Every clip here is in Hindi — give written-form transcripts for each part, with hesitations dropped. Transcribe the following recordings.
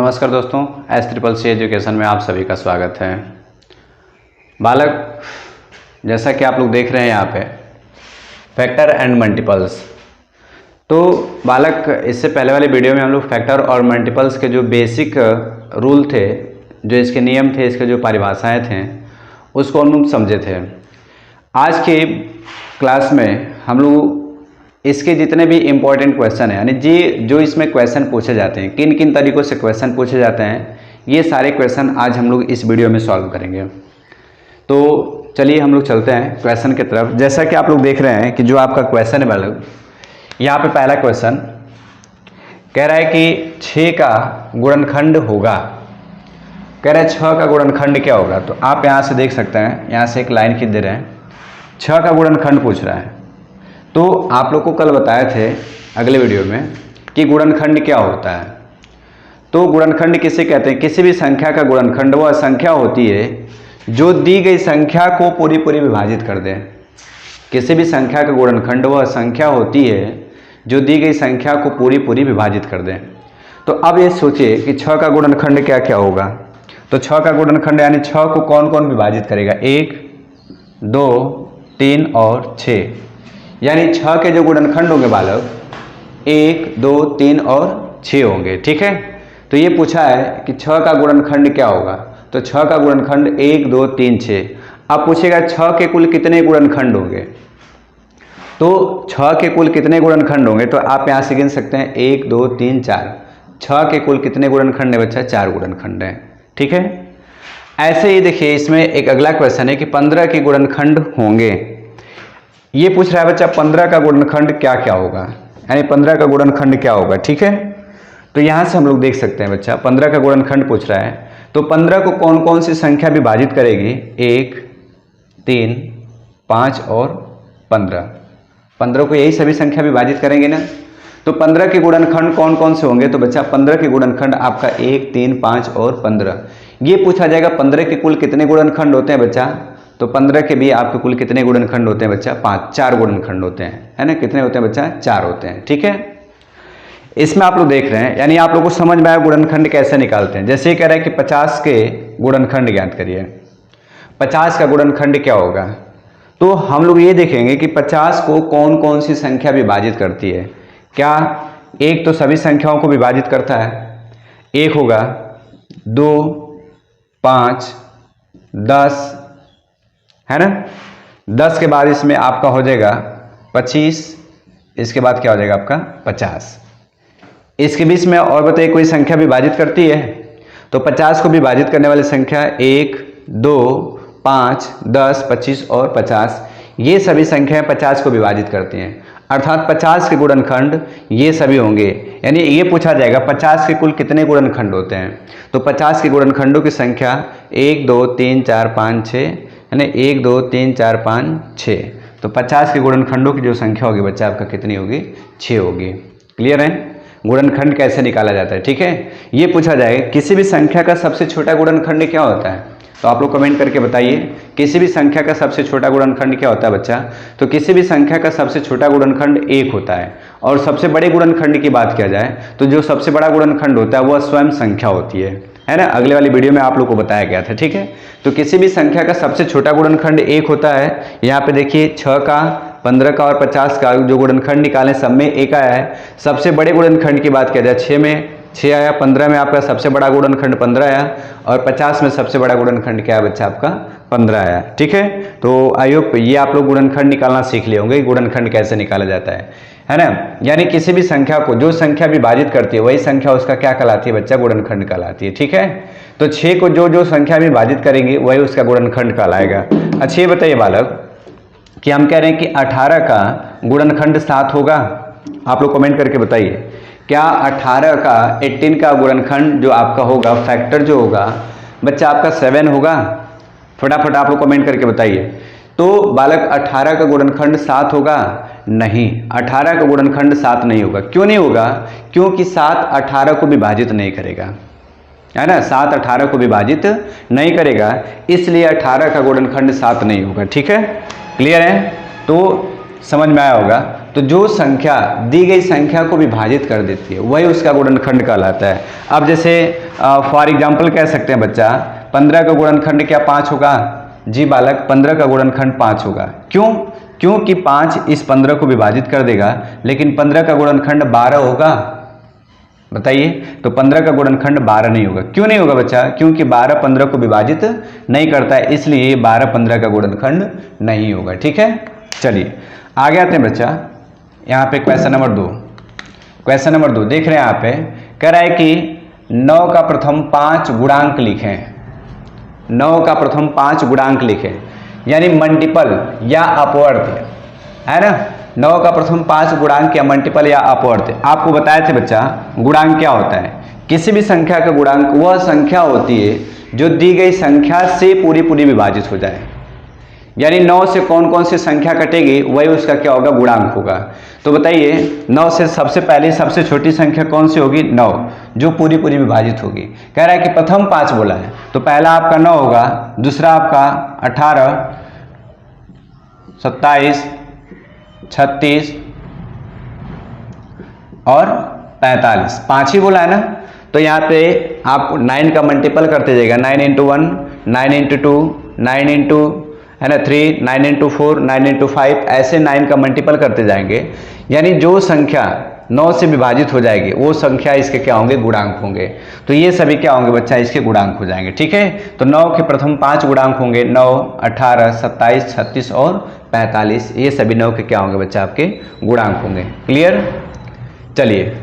नमस्कार दोस्तों, S CCC एजुकेशन में आप सभी का स्वागत है। बालक, जैसा कि आप लोग देख रहे हैं यहाँ पे फैक्टर एंड मल्टीपल्स। तो बालक, इससे पहले वाले वीडियो में हम लोग फैक्टर और मल्टीपल्स के जो बेसिक रूल थे, जो इसके नियम थे, इसके जो परिभाषाएं थे, उसको हम लोग समझे थे। आज के क्लास में हम लोग इसके जितने भी इम्पोर्टेंट क्वेश्चन हैं, यानी जो इसमें क्वेश्चन पूछे जाते हैं, किन किन तरीक़ों से क्वेश्चन पूछे जाते हैं, ये सारे क्वेश्चन आज हम लोग इस वीडियो में सॉल्व करेंगे। तो चलिए हम लोग चलते हैं क्वेश्चन की तरफ। जैसा कि आप लोग देख रहे हैं कि जो आपका क्वेश्चन है बालक, यहाँ पे पहला क्वेश्चन कह रहा है कि 6 का गुणनखंड होगा। कह रहा है 6 का गुणनखंड क्या होगा। तो आप यहाँ से देख सकते हैं, यहाँ से एक लाइन खींच दे रहे हैं, 6 का गुणनखंड पूछ रहा है। तो आप लोग को कल बताए थे अगले वीडियो में कि गुणनखंड क्या होता है। तो गुणनखंड किसे कहते हैं? किसी भी संख्या का गुणनखंड वह संख्या होती है जो दी गई संख्या को पूरी विभाजित कर दे। किसी भी संख्या का गुणनखंड वह संख्या होती है जो दी गई संख्या को पूरी विभाजित कर दे। तो अब ये सोचिए कि 6 का गुणनखंड क्या क्या होगा। तो 6 का गुणनखंड यानी 6 को कौन कौन विभाजित करेगा? 1, 2, 3 और 6। यानी 6 के जो गुणनखंड होंगे बालक, 1, 2, 3 और 6 होंगे। ठीक है। तो ये पूछा है कि 6 का गुणनखंड क्या होगा। तो 6 का गुणनखंड 1, 2, 3, 6। अब पूछेगा 6 के कुल कितने गुणनखंड होंगे। तो 6 के कुल कितने गुणनखंड होंगे, तो आप यहाँ से गिन सकते हैं 1, 2, 3, 4। 6 के कुल कितने गुणनखंड है बच्चा? 4 गुणनखंड है। ठीक है। ऐसे ही देखिए, इसमें एक अगला क्वेश्चन है कि 15 के गुणनखंड होंगे। ये पूछ रहा है बच्चा 15 का गुणनखंड क्या क्या होगा, यानी 15 का गुणनखंड क्या होगा। ठीक है। तो यहाँ से हम लोग देख सकते हैं बच्चा, 15 का गुणनखंड पूछ रहा है। तो 15 को कौन कौन सी संख्या विभाजित करेगी? 1, 3, 5 और 15। 15 को यही सभी संख्या विभाजित करेंगे ना। तो 15 के गुणनखंड कौन कौन से होंगे? तो बच्चा 15 के गुणनखंड आपका 1, 3, 5 और 15। ये पूछा जाएगा 15 के कुल कितने गुणनखंड होते हैं बच्चा। तो 15 के भी आपके कुल कितने गुणनखंड होते हैं बच्चा? 4 गुणनखंड होते हैं, है ना। कितने होते हैं बच्चा? 4 होते हैं। ठीक है। इसमें आप लोग देख रहे हैं, यानी आप लोग को समझ में आया गुणनखंड कैसे निकालते हैं। जैसे ही कह रहे हैं कि 50 के गुणनखंड ज्ञात करिए। 50 का गुणनखंड क्या होगा। तो हम लोग ये देखेंगे कि 50 को कौन कौन सी संख्या विभाजित करती है। क्या एक तो सभी संख्याओं को विभाजित करता है, 1 होगा, 2, 5, 10, है ना। 10 के बाद इसमें आपका हो जाएगा 25, इसके बाद क्या हो जाएगा आपका 50। इसके बीच में और बताइए कोई संख्या विभाजित करती है। तो 50 को विभाजित करने वाली संख्या 1, 2, 5, 10, 25 और 50, ये सभी संख्याएं 50 को विभाजित करती हैं। अर्थात 50 के गुणनखंड ये सभी होंगे। यानी ये पूछा जाएगा 50 के कुल कितने गुणनखंड होते हैं। तो 50 के गुणनखंडों की संख्या 1, 2, 3, 4, 5, 6, यानी 1, 2, 3, 4, 5, 6। तो 50 के गुणनखंडों की जो संख्या होगी बच्चा आपका कितनी होगी? 6 होगी। क्लियर है। गुणनखंड कैसे निकाला जाता है। ठीक है। ये पूछा जाएगा किसी भी संख्या का सबसे छोटा गुणनखंड क्या होता है। तो आप लोग कमेंट करके बताइए, किसी भी संख्या का सबसे छोटा गुणनखंड क्या होता है बच्चा। तो किसी भी संख्या का सबसे छोटा गुणनखंड 1 होता है। और सबसे बड़े गुणनखंड की बात किया जाए तो जो सबसे बड़ा गुणनखंड होता है वह स्वयं संख्या होती है ना। अगले वाली वीडियो में आप लोग को बताया गया था। ठीक है। तो किसी भी संख्या का सबसे छोटा गुणनखंड 1 होता है। यहाँ पे देखिए 6 का, 15 का और 50 का जो गुणनखंड निकाले सब में 1 आया है। सबसे बड़े गुणनखंड की बात किया जाए 6 में 6 आया, 15 में आपका सबसे बड़ा गुणनखंड 15 आया और 50 में सबसे बड़ा गुणनखंड क्या है बच्चा आपका? 15 आया। ठीक है। तो आई होप ये आप लोग गुणनखंड निकालना सीख लिए होंगे, गुणनखंड कैसे निकाला जाता है ना। यानी किसी भी संख्या को जो संख्या विभाजित करती है वही संख्या उसका क्या कहलाती है बच्चा? गुणनखंड कहलाती है। ठीक है। तो 6 को जो संख्या विभाजित करेंगे वही उसका गुणनखंड कहलाएगा। अच्छा ये बताइए बालक कि हम कह रहे हैं कि 18 का गुणनखंड 7 होगा। आप लोग कमेंट करके बताइए, क्या 18 का 18 का गुणनखंड जो आपका होगा, फैक्टर जो होगा बच्चा आपका 7 होगा। फटाफट आप लोग कमेंट करके बताइए। तो बालक 18 का गुणनखंड 7 होगा? नहीं, 18 का गुणनखंड 7 नहीं होगा। क्यों नहीं होगा? क्योंकि 7 18 को विभाजित नहीं करेगा, है ना। 7 18 को विभाजित नहीं करेगा, इसलिए 18 का गुणनखंड 7 नहीं होगा। ठीक है। क्लियर है। तो समझ में आया होगा। तो जो संख्या दी गई संख्या को विभाजित कर देती है वही उसका गुणनखंड कहलाता है। अब जैसे फॉर एग्जाम्पल कह सकते हैं बच्चा 15 का गुणनखंड क्या 5 होगा? जी बालक, 15 का गुणनखंड 5 होगा। क्यों? क्योंकि 5 इस 15 को विभाजित कर देगा, लेकिन 15 का गुणनखंड 12 होगा। बताइए, तो 15 का गुणनखंड 12 नहीं होगा। क्यों नहीं होगा बच्चा? क्योंकि 12 15 को विभाजित नहीं करता है, इसलिए 12 15 का गुणनखंड नहीं होगा। ठीक है, चलिए आगे आते हैं बच्चा। यहाँ पे क्वेश्चन नंबर 2, क्वेश्चन नंबर 2 देख रहे हैं यहाँ पे, कह रहा है कि 9 का प्रथम 5 गुणांक लिखें। 9 का प्रथम 5 गुणांक लिखें, यानी मल्टीपल या अपवर्त, है ना। 9 का प्रथम 5 गुणांक या मल्टीपल या अपवर्त। आपको बताए थे बच्चा गुणांक क्या होता है। किसी भी संख्या का गुणांक वह संख्या होती है जो दी गई संख्या से पूरी पूरी विभाजित हो जाए, यानी 9 से कौन कौन सी संख्या कटेगी वही उसका क्या होगा? गुणांक होगा। तो बताइए 9 से सबसे पहले सबसे छोटी संख्या कौन सी होगी? 9, जो पूरी पूरी विभाजित होगी। कह रहा है कि प्रथम 5 बोला है, तो पहला आपका 9 होगा, दूसरा आपका 18, 27, 36 और 45, 5 ही बोला है ना। तो यहाँ पे आप 9 का मल्टीपल करते जाइएगा, 9 इंटू 1, 9 इंटू 2, 9 इंटू, है ना, 3, 9 इंटू 4, 9 इंटू 5, ऐसे 9 का मल्टीपल करते जाएंगे, यानी जो संख्या 9 से विभाजित हो जाएगी वो संख्या इसके क्या होंगे? गुणांक होंगे। तो ये सभी क्या होंगे बच्चा? इसके गुणांक हो जाएंगे। ठीक है, तो 9 के प्रथम 5 गुणांक होंगे, 9, 18, 27, 36 और 45। ये सभी 9 के क्या होंगे बच्चा? आपके गुणांक होंगे। क्लियर? चलिए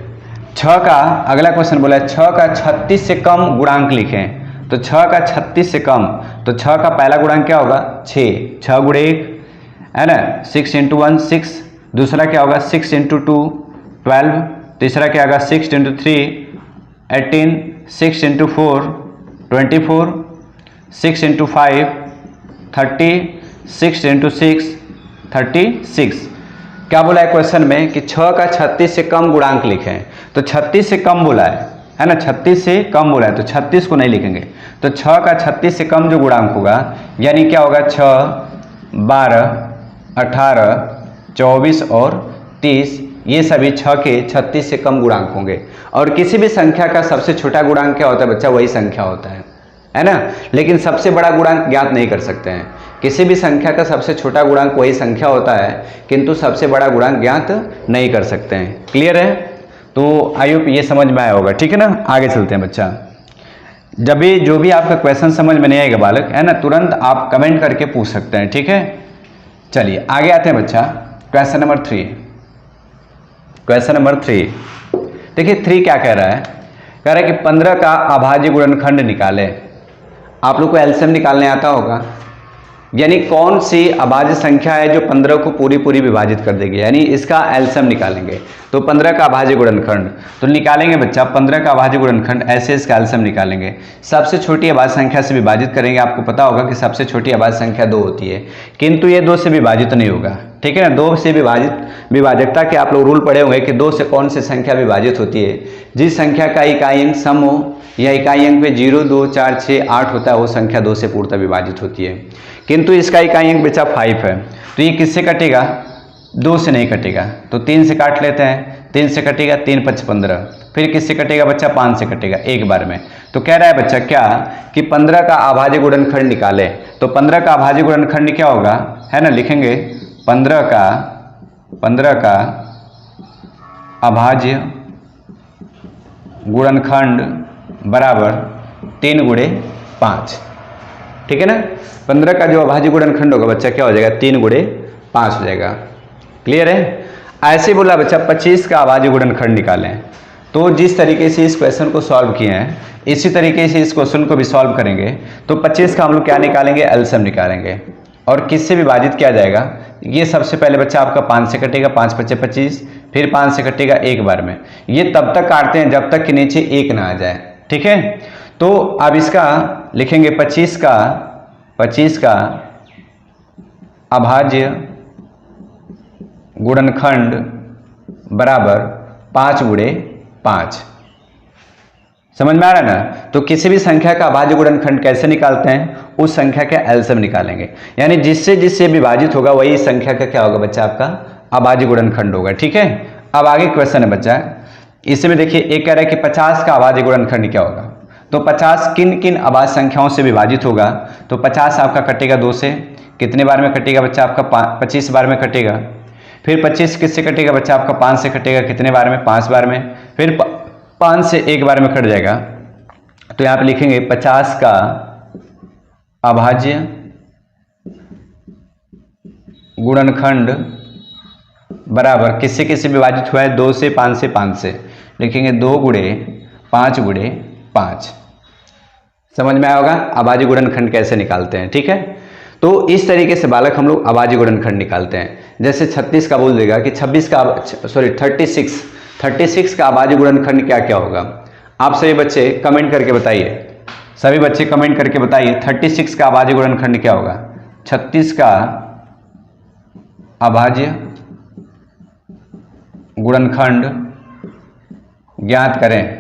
6 का अगला क्वेश्चन बोला है 6 का 36 से कम गुणांक लिखें। तो 6 का 36 से कम, तो 6 का पहला गुणांक क्या होगा? 6, 6 गुणे 1, है ना, 6 इंटू 1 6, दूसरा क्या होगा? 6 इंटू 2 12, तीसरा क्या होगा? 6 इंटू 3 18, 6 इंटू 4 24, 6 इंटू 5 30, 6 इंटू 6 36। क्या बोला है क्वेश्चन में कि 6 का 36 से कम गुणांक लिखें। तो 36 से कम बोला है ना, 36 से कम बोला है, तो 36 को नहीं लिखेंगे। तो 6 का 36 से कम जो गुणांक होगा, यानी क्या होगा? 6, 12, 18, 24 और 30, ये सभी 6 के 36 से कम गुणांक होंगे। और किसी भी संख्या का सबसे छोटा गुणांक क्या होता है बच्चा? वही संख्या होता है ना। लेकिन सबसे बड़ा गुणांक ज्ञात नहीं कर सकते हैं। किसी भी संख्या का सबसे छोटा गुणांक वही संख्या होता है, किंतु सबसे बड़ा गुणांक ज्ञात नहीं कर सकते हैं। क्लियर है? तो आई होप ये समझ में आया होगा। ठीक है ना, आगे चलते हैं बच्चा। जब भी जो भी आपका क्वेश्चन समझ में नहीं आएगा बालक, है ना, तुरंत आप कमेंट करके पूछ सकते हैं। ठीक है, चलिए आगे आते हैं बच्चा। क्वेश्चन नंबर 3, क्वेश्चन नंबर 3 देखिए 3 क्या कह रहा है? कह रहा है कि 15 का अभाज्य गुणनखंड निकाले। आप लोग को एलसीएम निकालने आता होगा, यानी कौन सी अभाज्य संख्या है जो 15 को पूरी पूरी विभाजित कर देगी, यानी इसका एलसीएम निकालेंगे। तो 15 का अभाज्य गुणनखंड तो निकालेंगे बच्चा। 15 का अभाज्य गुणनखंड ऐसे इसका एलसीएम निकालेंगे। सबसे छोटी अभाज्य संख्या से विभाजित करेंगे। आपको पता होगा कि सबसे छोटी अभाज्य संख्या 2 होती है, किंतु ये 2 से विभाजित नहीं होगा। ठीक है ना, 2 से विभाजकता के आप लोग रूल पढ़े होंगे कि 2 से कौन सी संख्या विभाजित होती है? जिस संख्या का इकाई अंक सम हो या इकाई अंक पे 0, 2, 4, 6, 8 होता है, वो संख्या 2 से पूर्णतः विभाजित होती है। किंतु इसका इकाई अंक बच्चा 5 है, तो ये किससे कटेगा? 2 से नहीं कटेगा, तो 3 से काट लेते हैं। 3 से कटेगा, 3 5 15। फिर किससे कटेगा बच्चा? 5 से कटेगा एक बार में। तो कह रहा है बच्चा क्या कि 15 का अभाज्य गुणनखंड निकाले। तो 15 का अभाज्य गुणनखंड क्या होगा, है ना, लिखेंगे 15 का अभाज्य गुणनखंड बराबर 3 गुणे 5। ठीक है ना, 15 का जो अभाज्य गुणनखंड होगा बच्चा क्या हो जाएगा? 3 गुणे 5 हो जाएगा। क्लियर है? ऐसे बोला बच्चा 25 का अभाज्य गुणनखंड निकालें। तो जिस तरीके से इस क्वेश्चन को सॉल्व किए हैं, इसी तरीके से इस क्वेश्चन को भी सॉल्व करेंगे। तो 25 का हम लोग क्या निकालेंगे? एलसीएम निकालेंगे। और किससे विभाजित किया जाएगा? ये सबसे पहले बच्चा आपका 5 से कटेगा, 5 5 25, फिर 5 से कटेगा एक बार में। ये तब तक काटते हैं जब तक कि नीचे 1 ना आ जाए। ठीक है, तो अब इसका लिखेंगे 25 का अभाज्य गुणनखंड बराबर 5 गुणे 5। समझ में आ रहा है ना? तो किसी भी संख्या का अभाज्य गुणनखंड कैसे निकालते हैं? उस संख्या का एलसीएम निकालेंगे, यानी जिससे जिससे विभाजित होगा वही संख्या का क्या होगा बच्चा? आपका अभाज्य गुणनखंड होगा। ठीक है, अब आगे क्वेश्चन है बच्चा, इसमें देखिए एक कह रहा है कि 50 का अभाज्य गुणनखंड क्या होगा। तो 50 किन किन अभाज्य संख्याओं से विभाजित होगा। तो 50 आपका कटेगा 2 से, कितने बार में कटेगा बच्चा आपका 25 बार में कटेगा। फिर 25 किससे कटेगा बच्चा आपका 5 से कटेगा, कितने बार में 5 बार में। फिर 5 से एक बार में कट जाएगा। तो यहाँ पे लिखेंगे 50 का अभाज्य गुणनखंड बराबर किससे किससे विभाजित हुआ है, 2 से 5 से 5 से। लिखेंगे 2 गुणे 5 गुणे 5। समझ में आया होगा अभाज्य गुणनखंड कैसे निकालते हैं। ठीक है, तो इस तरीके से बालक हम लोग अभाज्य गुणनखंड निकालते हैं। जैसे 36 का बोल देगा कि 36 का अभाज्य गुणनखंड क्या क्या होगा। आप सभी बच्चे कमेंट करके बताइए, सभी बच्चे कमेंट करके बताइए 36 का अभाज्य गुणनखंड क्या होगा। 36 का अभाज्य गुणनखंड ज्ञात करें।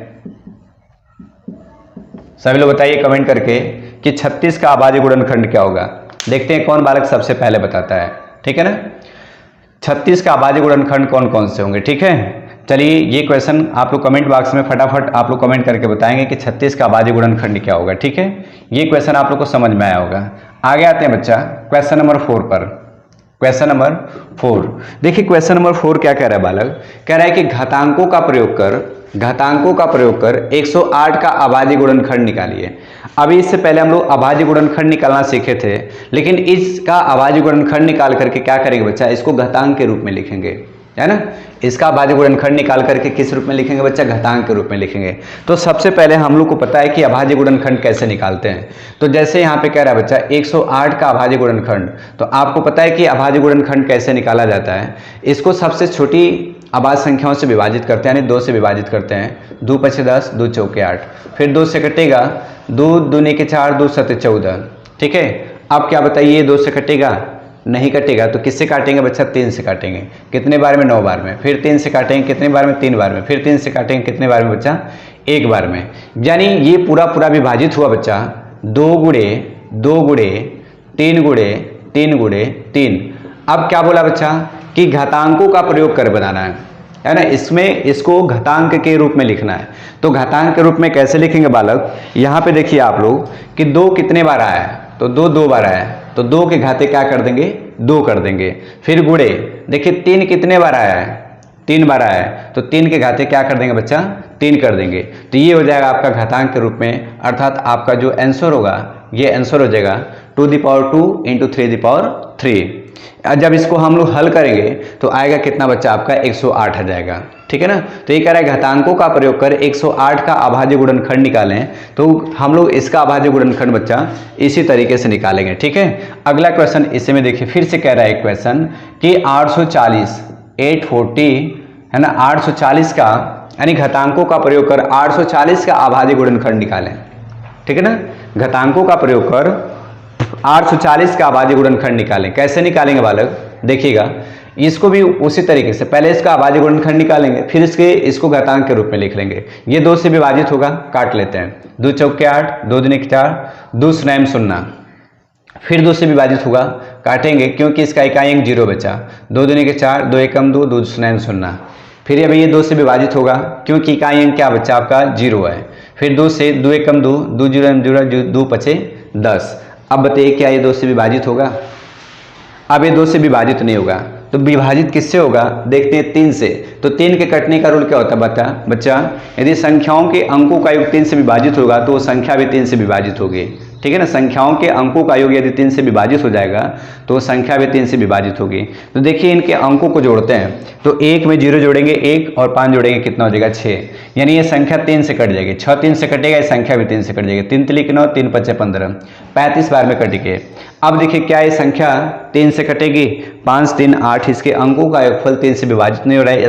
सभी लोग बताइए कमेंट करके कि 36 का अभाज्य गुणनखंड क्या होगा। देखते हैं कौन बालक सबसे पहले बताता है। ठीक है ना, 36 का अभाज्य गुणनखंड कौन कौन से होंगे। ठीक है, चलिए ये क्वेश्चन आप लोग कमेंट बॉक्स में फटाफट आप लोग कमेंट करके बताएंगे कि 36 का अभाज्य गुणनखंड क्या होगा। ठीक है, ये क्वेश्चन आप लोग को समझ में आया होगा। आगे आते हैं बच्चा क्वेश्चन नंबर 4 पर। क्वेश्चन नंबर 4 देखिए, क्वेश्चन नंबर 4 क्या कह रहा है बालक, कह रहा है कि घातांकों का प्रयोग कर 108 का अभाज्य गुणनखंड निकालिए। अभी इससे पहले हम लोग अभाज्य गुणनखंड निकालना सीखे थे, लेकिन इसका अभाज्य गुणनखंड निकाल करके क्या करेंगे बच्चा, इसको घातांक के रूप में लिखेंगे, है ना। इसका अभाज्य गुणनखंड निकाल करके किस रूप में लिखेंगे बच्चा, घातांक के रूप में लिखेंगे। तो सबसे पहले हम लोग को पता है कि अभाज्य गुणनखंड कैसे निकालते हैं। तो जैसे यहाँ पे कह रहा है बच्चा 108 का अभाज्य गुणनखंड, तो आपको पता है कि अभाज्य गुणनखंड कैसे निकाला जाता है। इसको सबसे छोटी अभाज्य संख्याओं से विभाजित करते हैं, यानी 2 से विभाजित करते हैं। 2 पचे 10, 2 चौके 8, फिर 2 से कटेगा, 2 दूनी के 4, 2 सते 14। ठीक है, अब क्या बताइए 2 से कटेगा, नहीं कटेगा, तो किससे काटेंगे बच्चा, 3 से काटेंगे। कितने बार में, 9 बार में। फिर 3 से काटेंगे कितने बार में, 3 बार में। फिर 3 से काटेंगे कितने बार में बच्चा, 1 बार में। यानी ये पूरा पूरा विभाजित हुआ बच्चा 2 गुणे 2 गुणे 3 गुणे 3 गुणे 3। अब क्या बोला बच्चा कि घातांकों का प्रयोग कर बनाना है ना। इसमें इसको घातांक के रूप में लिखना है। तो घातांक के रूप में कैसे लिखेंगे बालक, यहाँ पे देखिए आप लोग कि 2 कितने बार आया है, तो 2 बार आया है, तो 2 के घाते क्या कर देंगे, 2 कर देंगे। फिर गुणे, देखिए 3 कितने बार आया है, 3 बार आया है, तो 3 के घाते क्या कर देंगे बच्चा, 3 कर देंगे। तो ये हो जाएगा आपका घातांक के रूप में, अर्थात आपका जो आंसर होगा ये आंसर हो जाएगा 2 × 2 × 3 × 3। जब इसको हम लोग हल करेंगे तो आएगा कितना बच्चा आपका, 108 आ जाएगा। ठीक है ना। तो ये कह रहा है घातांकों का प्रयोग कर 108 का अभाज्य गुणनखंड निकालें। तो हम लोग इसका अभाज्य गुणनखंड बच्चा इसी तरीके से निकालेंगे। ठीक है, अगला क्वेश्चन इसी में देखिए, फिर से कह रहा है एक क्वेश्चन कि 840 है ना, 840 का यानी घातांकों का प्रयोग कर 840 का अभाज्य गुणनखंड निकालें। ठीक है ना, घातांकों का प्रयोग कर 840 का अभाज्य गुणनखंड निकालें। कैसे निकालेंगे बालक, देखिएगा इसको भी उसी तरीके से, पहले इसका अभाज्य गुणनखंड निकालेंगे, फिर इसको घातांक के रूप में लिख लेंगे। ये 2 से विभाजित होगा, काट लेते हैं। 2 चौके 8, 2 दूनी 4, 2 शून्य 0। फिर 2 से विभाजित होगा, काटेंगे क्योंकि इसका इकाई अंक 0 बचा। 2 दूनी के 4, 2 एकम 2, 2 शून्य 0। फिर अभी ये 2 से विभाजित होगा क्योंकि इकाई अंक क्या बच्चा आपका 0 है। फिर 2 से 2 एकम 2, 2 0 2 पचे 10। अब बताइए क्या ये 2 से विभाजित होगा, अब ये 2 से विभाजित नहीं होगा, तो विभाजित किससे होगा, देखते हैं 3 से। तो 3 के कटने का रूल क्या होता है बच्चा, यदि संख्याओं के अंकों का योग 3 से विभाजित होगा तो वो संख्या भी 3 से विभाजित होगी। ठीक है ना, संख्याओं के अंकों का योग यदि 3 से विभाजित हो जाएगा तो वो संख्या भी 3 से विभाजित होगी। तो देखिए इनके अंकों को जोड़ते हैं, तो 1 में 0 जोड़ेंगे 1 और 5 जोड़ेंगे कितना हो जाएगा 6, यानी ये संख्या 3 से कट जाएगी। 6 3 से कटेगा, ये संख्या भी 3 से कट जाएगी। 3 तिली 9, 3 पचे 15, 35 बार में कटेगी। अब देखिए क्या ये संख्या 3 से कटेगी, 5 3 8, इसके अंकों का योगफल 3 से विभाजित नहीं हो रहा है,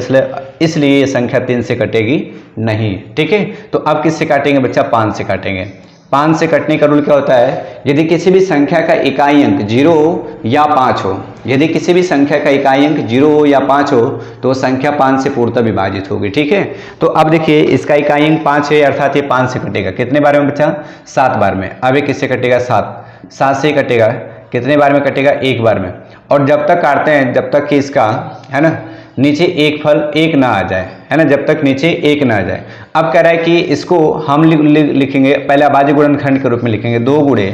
इसलिए ये संख्या 3 से कटेगी नहीं। ठीक है, तो अब किससे काटेंगे बच्चा, 5 से काटेंगे। 5 से कटने का रूल क्या होता है, यदि किसी भी संख्या का इकाई अंक 0 या 5 हो, यदि किसी भी संख्या का इकाई अंक 0 हो या 5 हो तो संख्या 5 से पूर्णतः विभाजित होगी। ठीक है, तो अब देखिए इसका इकाई अंक 5 है, अर्थात ये 5 से कटेगा। कितने बार में बच्चा, 7 बार में। अब ये किससे कटेगा, 7 से कटेगा, कितने बार में कटेगा, 1 बार में। और जब तक काटते हैं जब तक कि इसका है ना नीचे एक फल एक ना आ जाए, है ना, जब तक नीचे एक ना आ जाए। अब कह रहा है कि इसको हम लिखेंगे पहले अभाज्य गुणनखंड के रूप में लिखेंगे 2 गुणे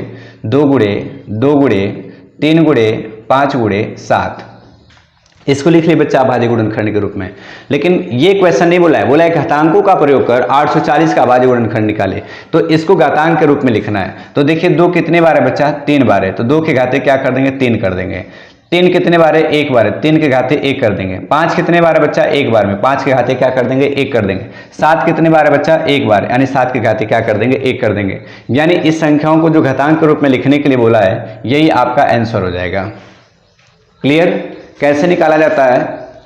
2 गुणे 2 गुणे 3 गुणे 5 गुणे 7। इसको लिख लिया बच्चा अभाज्य गुणनखंड के रूप में। लेकिन ये क्वेश्चन नहीं बोला है, बोला है घातांकों का प्रयोग कर 840 का अभाज्य गुणनखंड निकाले, तो इसको घातांक के रूप में लिखना है। तो देखिए 2 कितने बार है बच्चा, 3 बार है, तो 2 के घाते क्या कर देंगे 3 कर देंगे। 3 कितने बार है, 1 बार है, 3 के घाते 1 कर देंगे। 5 कितने बार है बच्चा, 1 बार में, 5 के घाते क्या कर देंगे 1 कर देंगे। 7 कितने बार है बच्चा, 1 बार, यानी 7 के घाते क्या कर देंगे 1 कर देंगे। यानी इस संख्याओं को जो घातांक के रूप में लिखने के लिए बोला है यही आपका आंसर हो जाएगा। क्लियर, कैसे निकाला जाता है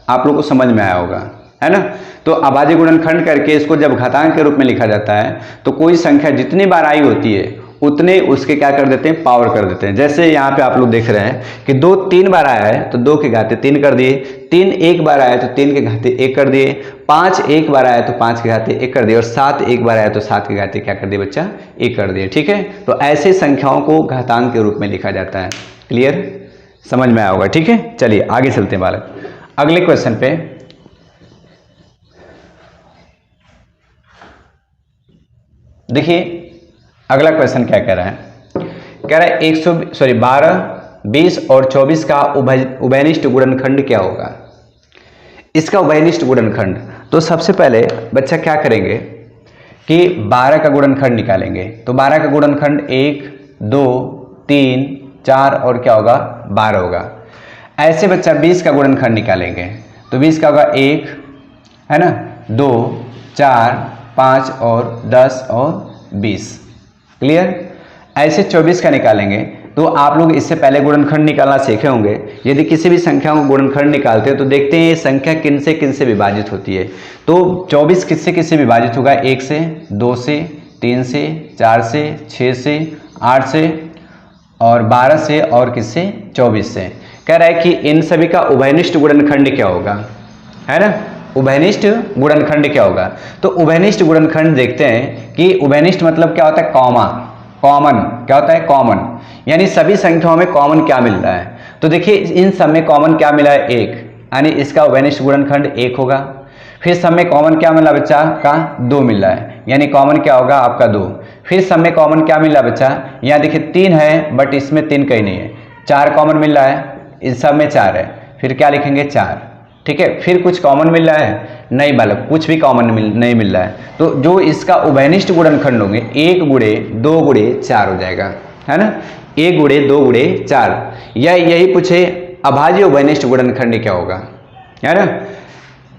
आप लोग को समझ में आया होगा, है ना। तो अभाज्य गुणनखंड करके इसको जब घातांक के रूप में लिखा जाता है तो कोई संख्या जितनी बार आई होती है उतने उसके क्या कर देते हैं पावर कर देते हैं। जैसे यहाँ पे आप लोग देख रहे हैं कि 2 3 बार आया है तो 2 के घाते 3 कर दिए, 3 1 बार आया तो 3 के घाते 1 कर दिए, 5 1 बार आया तो 5 के घाते 1 कर दिए, और 7 1 बार आया तो 7 के घाते क्या कर दिए बच्चा 1 कर दिए। ठीक है, तो ऐसे संख्याओं को घातांक के रूप में लिखा जाता है। क्लियर, समझ में आया होगा। ठीक है, चलिए आगे चलते हैं बालक अगले क्वेश्चन पे। देखिए अगला क्वेश्चन क्या कह रहा है, कह रहा है 12 20 और 24 का उभयनिष्ठ गुणनखंड क्या होगा। इसका उभयनिष्ठ गुणनखंड, तो सबसे पहले बच्चा क्या करेंगे कि 12 का गुणनखंड निकालेंगे। तो 12 का गुणनखंड 1 2 3 4 और क्या होगा 12 होगा। ऐसे बच्चा 20 का गुणनखंड निकालेंगे तो 20 का होगा 1, है ना, 2 4 5 और 10 और 20। क्लियर, ऐसे 24 का निकालेंगे तो आप लोग इससे पहले गुणनखंड निकालना सीखे होंगे। यदि किसी भी संख्या को गुणनखंड निकालते हैं तो देखते हैं ये संख्या किन से विभाजित होती है। तो 24 किससे विभाजित होगा, 1 से, 2 से, 3 से, 4 से, 6 से, 8 से और 12 से और किससे 24 से। कह रहा है कि इन सभी का उभयनिष्ठ गुणनखंड क्या होगा, है ना, उभयनिष्ठ गुणनखंड क्या होगा। तो उभयनिष्ठ गुणनखंड देखते हैं कि उभयनिष्ठ मतलब क्या होता है, कॉमन क्या होता है, कॉमन, यानी सभी संख्याओं में कॉमन क्या मिल रहा है। तो देखिए इन सब में कॉमन क्या मिला है 1, यानी इसका उभयनिष्ठ गुणनखंड 1 होगा। फिर सब में कॉमन क्या मिला बच्चा का 2 मिल रहा है, यानी कॉमन क्या होगा आपका 2। फिर सब में कॉमन क्या मिला बच्चा, यहाँ देखिए 3 है बट इसमें 3 कहीं नहीं है। 4 कॉमन मिल रहा है, इस सब में 4 है, फिर क्या लिखेंगे 4। ठीक है, फिर कुछ कॉमन मिल रहा है, नहीं बालक कुछ भी कॉमन नहीं मिल रहा है। तो जो इसका उभयनिष्ठ गुणनखंड होंगे 1 गुणे 2 गुणे 4 हो जाएगा, है ना, 1 गुणे 2 गुणे 4। या यही पूछे अभाज्य उभयनिष्ठ गुणनखंड क्या होगा, है ना।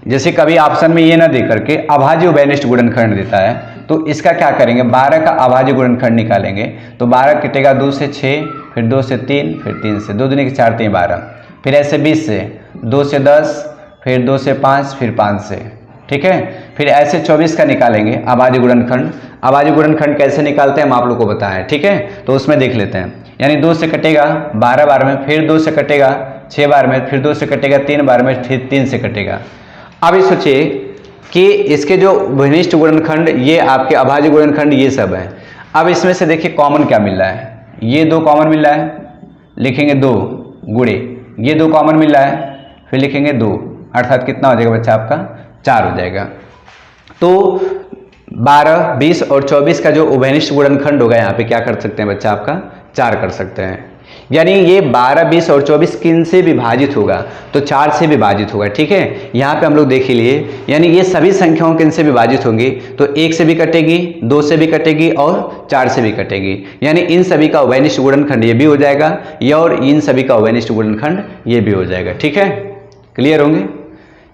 जैसे कभी ऑप्शन में ये ना दे करके अभाज्य उभयनिष्ठ गुणनखंड देता है तो इसका क्या करेंगे, 12 का अभाज्य गुणनखंड निकालेंगे। तो 12 कटेगा 2 से 6, फिर 2 से 3, फिर 3 से, 2 दूनी के 4 3 12, फिर ऐसे 20 से, 2 से 10, फिर 2 से 5, फिर 5 से। ठीक है, फिर ऐसे 24 का निकालेंगे अभाज्य गुणनखंड। अभाज्य गुणनखंड कैसे निकालते हैं हम आप लोग को बताया है। ठीक है, तो उसमें देख लेते हैं। यानी 2 से कटेगा 12 बार में, फिर 2 से कटेगा 6 बार में, फिर 2 से कटेगा 3 बार में, फिर 3 से कटेगा। अब ये सोचिए कि इसके जो उभयनिष्ठ गुणनखंड ये आपके अभाज्य गुणनखंड ये सब है। अब इसमें से देखिए कॉमन क्या मिल रहा है, ये 2 कॉमन मिल रहा है, लिखेंगे 2 गुणे, ये 2 कॉमन मिल रहा है, फिर लिखेंगे 2, अर्थात कितना हो जाएगा बच्चा आपका 4 हो जाएगा। तो 12 20 और 24 का जो उभयनिष्ठ गुणनखंड होगा यहाँ पे क्या कर सकते हैं बच्चा आपका 4 कर सकते हैं। यानी ये 12 20 और 24 किन से विभाजित होगा, तो 4 से विभाजित होगा। ठीक है, यहाँ पे हम लोग देख ही लिए, यानी ये सभी संख्याओं किन से विभाजित होंगी, तो 1 से भी कटेगी, 2 से भी कटेगी और 4 से भी कटेगी। यानी इन सभी का उभयनिष्ठ गुणनखंड ये भी हो जाएगा, या और इन सभी का उभयनिष्ठ गुणनखंड ये भी हो जाएगा। ठीक है, क्लियर होंगे।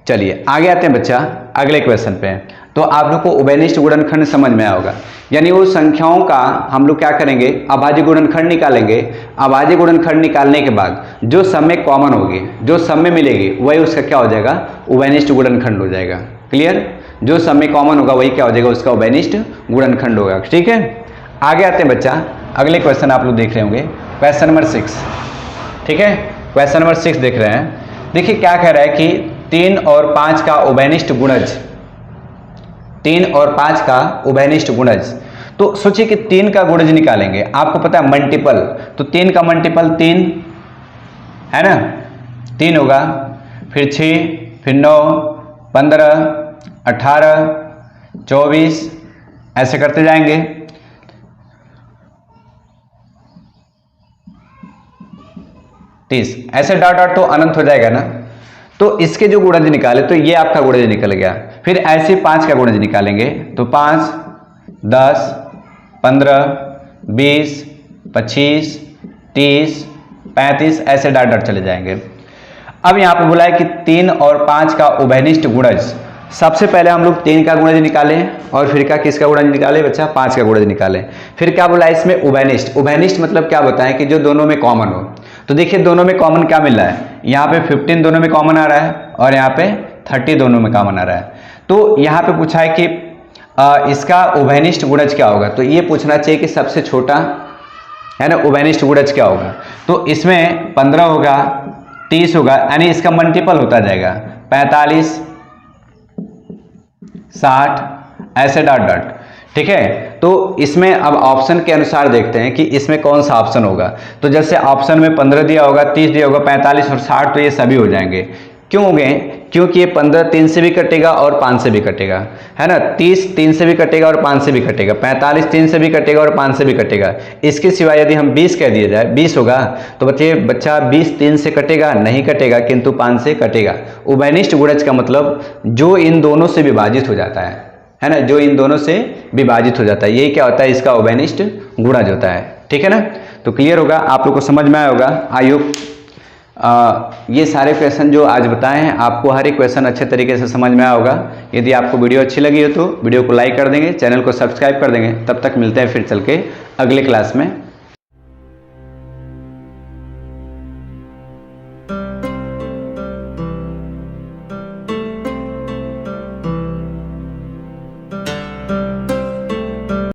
चलिए आगे आते हैं बच्चा अगले क्वेश्चन पे। तो आप लोग को उभयनिष्ठ गुणनखंड समझ में आएगा, यानी वो संख्याओं का हम लोग क्या करेंगे अभाज्य गुणनखंड निकालेंगे। अभाज्य गुणनखंड निकालने के बाद जो सब में कॉमन होगी, जो सब में मिलेगी वही उसका क्या हो जाएगा उभयनिष्ठ गुणनखंड हो जाएगा। क्लियर, जो सब में कॉमन होगा वही क्या हो जाएगा उसका उभयनिष्ठ गुणनखंड होगा। ठीक है, आगे आते हैं बच्चा अगले क्वेश्चन आप लोग देख रहे होंगे, क्वेश्चन नंबर 6। ठीक है, क्वेश्चन नंबर 6 देख रहे हैं। देखिए क्या कह रहा है कि 3 और 5 का उभयनिष्ठ गुणज, 3 और 5 का उभयनिष्ठ गुणज। तो सोचिए कि 3 का गुणज निकालेंगे, आपको पता है मल्टीपल, तो 3 का मल्टीपल 3 है ना, 3 होगा, फिर 6, फिर 9, 15, 18, 24, ऐसे करते जाएंगे। 30, ऐसे डॉट डॉट तो अनंत हो जाएगा ना। तो इसके जो गुणज निकाले तो ये आपका गुणज निकल गया। फिर ऐसे 5 का गुणज निकालेंगे तो 5, 10, 15, 20, 25, 30, 35, ऐसे डॉट डॉट चले जाएंगे। अब यहाँ पे बोला है कि 3 और 5 का उभयनिष्ठ गुणज। सबसे पहले हम लोग 3 का गुणज निकालें और फिर क्या किसका गुणज निकाले बच्चा, 5 का गुणज निकालें। फिर क्या बोला है इसमें, उभयनिष्ठ। उभयनिष्ठ मतलब क्या बताएं कि जो दोनों में कॉमन हो। तो देखिए दोनों में कॉमन क्या मिल रहा है, यहाँ पे 15 दोनों में कॉमन आ रहा है और यहाँ पे 30 दोनों में कॉमन आ रहा है। तो यहाँ पे पूछा है कि इसका उभयनिष्ठ गुणज क्या होगा। तो ये पूछना चाहिए कि सबसे छोटा है ना उभयनिष्ठ गुणज क्या होगा। तो इसमें 15 होगा, 30 होगा, यानी इसका मल्टीपल होता जाएगा, 45, 60, ऐसे डॉट डॉट। ठीक है, तो इसमें अब ऑप्शन के अनुसार देखते हैं कि इसमें कौन सा ऑप्शन होगा। तो जैसे ऑप्शन में 15 दिया होगा, 30 दिया होगा, 45 और 60, तो ये सभी हो जाएंगे। क्यों हो गए, क्योंकि ये 15 3 से भी कटेगा और 5 से भी कटेगा, है ना। 30 3 से भी कटेगा और 5 से भी कटेगा, 45 3 से भी कटेगा और 5 से भी कटेगा। इसके सिवाय यदि हम 20 कह दिया जाए, 20 होगा, तो बच्चा 20 3 से कटेगा नहीं कटेगा, किंतु 5 से कटेगा। उभयनिष्ठ गुणज का मतलब जो इन दोनों से विभाजित हो जाता है ना, जो इन दोनों से विभाजित हो जाता है, यही क्या होता है, इसका उभयनिष्ठ गुणज होता है। ठीक है ना, तो क्लियर होगा, आप लोग को समझ में आया होगा। आई होप ये सारे क्वेश्चन जो आज बताए हैं आपको हर एक क्वेश्चन अच्छे तरीके से समझ में आया होगा। यदि आपको वीडियो अच्छी लगी हो तो वीडियो को लाइक कर देंगे, चैनल को सब्सक्राइब कर देंगे। तब तक मिलते हैं फिर चल के अगले क्लास में।